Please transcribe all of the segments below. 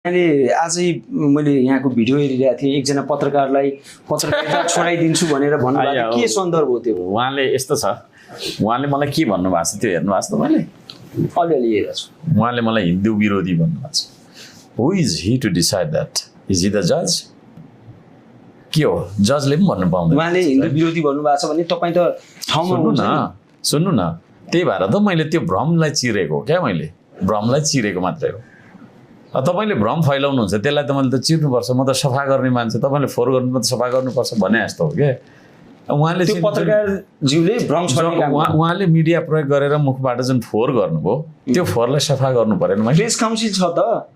मैले आजै मैले यहाँको भिडियो हेरिरहेको थिएँ एकजना पत्रकारलाई पत्रकारिता छोडाइदिन्छु भनेर भन्नुभएको के सन्दर्भ हो त्यो? उहाँले यस्तो छ, उहाँले मलाई के भन्नुभएको छ त्यो हेर्नु भएको छ तपाईँले? अलिअलि हेरेको छु। उहाँले मलाई हिन्दू विरोधी भन्नुभएको छ। Who is he to decide that? Is he the जज? के हो, जजले पनि भन्नु पाउँदैन। उहाँले हिन्दू विरोधी भन्नुभएको छ भने तपाईँ त ठाउँमा सुन्नु न, त्यही भएर त मैले त्यो भ्रमलाई चिरेको हो क्या, मैले भ्रमलाई चिरेको मात्रै हो। तपाईँले भ्रम फैलाउनुहुन्छ त्यसलाई त मैले त चिर्नुपर्छ, म त सफा गर्ने मान्छे, तपाईँले फोहोर गर्नु त सफा गर्नुपर्छ भने जस्तो हो क्या। उहाँले पत्रकारज्यूले भ्रम उहाँले मिडिया प्रयोग गरेर मुखबाट जुन फोहोर गर्नुभयो त्यो फोहोरलाई सफा गर्नु परेन। प्रेस काउन्सिल छ त,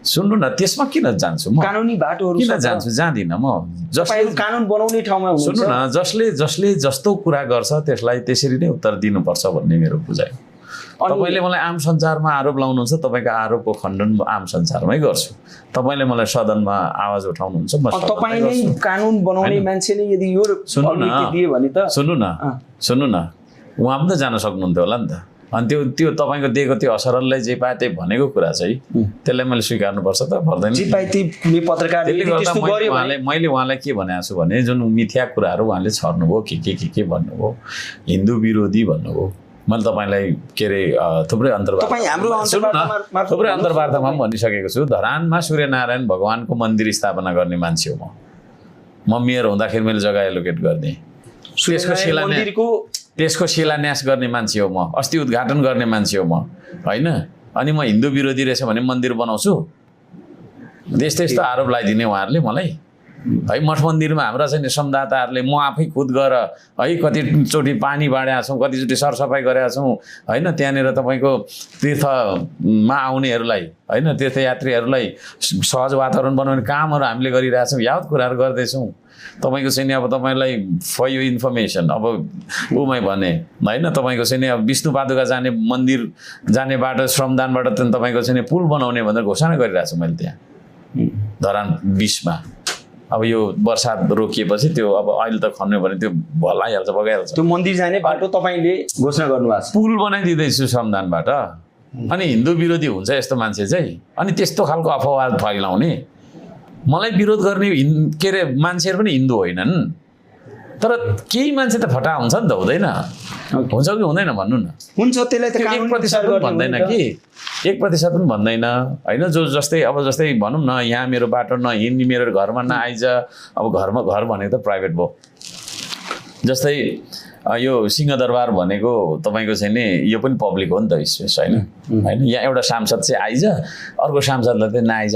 सुन्नु न, त्यसमा किन जान्छु म? कानुनी बाटोहरू किन जान्छु? जाँदिनँ म। जसले कानुन बनाउने ठाउँमा हुनुहुन्छ। सुन्नु न, जसले जस्तो कुरा गर्छ त्यसलाई त्यसरी नै उत्तर दिनुपर्छ भन्ने मेरो बुझाइ। तपाईँले मलाई आम संसारमा आरोप लाउनुहुन्छ, तपाईँको आरोपको खण्डन आम संसारमै गर्छु। तपाईँले मलाई सदनमा आवाज उठाउनुहुन्छ, म तपाईँले कानुन बनाउने मान्छेले यदि यो दिए भने त सुन्नु न, उहाँ पनि त जान सक्नुहुन्थ्यो होला नि त। अनि त्यो तपाईँको दिएको त्यो असरललाई जे पाए त्यही भनेको कुरा चाहिँ त्यसलाई मैले स्वीकार्नुपर्छ त, पर्दैन? मैले उहाँलाई के भनेको छु भने जुन मिथ्या कुराहरू उहाँले छर्नुभयो, के भन्नुभयो, हिन्दू विरोधी भन्नुभयो, मैले तपाईँलाई के अरे थुप्रै अन्तर्वार्तामा पनि भनिसकेको छु। धरानमा सूर्यनारायण भगवानको मन्दिर स्थापना गर्ने मान्छे हो म मेयर हुँदाखेरि मैले जग्गा एलोकेट गर्ने, त्यसको शिलान्यास गर्ने मान्छे हो म, अस्ति उद्घाटन गर्ने मान्छे हो म, होइन? अनि म हिन्दू विरोधी रहेछ भने मन्दिर बनाउँछु? यस्तो यस्तो आरोप लगाइदिने उहाँहरूले मलाई है। मठ मन्दिरमा हाम्रा चाहिँ संवाददाताहरूले म आफै खुद गएर है कतिचोटि पानी बाँडेका छौँ, कतिचोटि सरसफाइ गरेका छौँ, होइन? त्यहाँनिर तपाईँको तीर्थमा आउनेहरूलाई, होइन, तीर्थयात्रीहरूलाई सहज वातावरण बनाउने कामहरू हामीले गरिरहेछौँ, यावत कुराहरू गर्दैछौँ। तपाईँको चाहिँ नि अब तपाईँलाई फर यु इन्फर्मेसन, अब उमै भने होइन, तपाईँको चाहिँ नि अब विष्णु पादुका जाने मन्दिर जाने बाटो श्रमदानबाट तपाईँको चाहिँ नि पुल बनाउने भनेर घोषणा गरिरहेको छु मैले त्यहाँ धरान 20मा। अब यो बर्सात रोकिएपछि त्यो अब अहिले त खन्यो भने त्यो भलाइहाल्छ, बगाइहाल्छ। त्यो मन्दिर जाने बाटो तपाईँले घोषणा गर्नुभएको छ, पुल बनाइदिँदैछु श्रमदानबाट। अनि हिन्दू विरोधी हुन्छ यस्तो मान्छे चाहिँ, अनि त्यस्तो खालको अफवाह फैलाउने, मलाई विरोध गर्ने के अरे मान्छेहरू पनि हिन्दू होइनन्, तर केही मान्छे त फटा हुन्छ नि त, हुँदैन? हुन्छ कि हुँदैन भन्नु न? हुन्छ, त्यसलाई त 1% पनि भन्दैन कि, 1% पनि भन्दैन, होइन? जस्तै अब जस्तै भनौँ न, यहाँ मेरो बाटो नहिँड्ने, मेरो घरमा नआइज, अब घर भनेको त प्राइभेट भयो। जस्तै यो सिंहदरबार भनेको तपाईँको चाहिँ नि यो पनि पब्लिक हो नि त, स्पेस, होइन? यहाँ एउटा सांसद चाहिँ आइज, अर्को सांसदलाई चाहिँ नआइज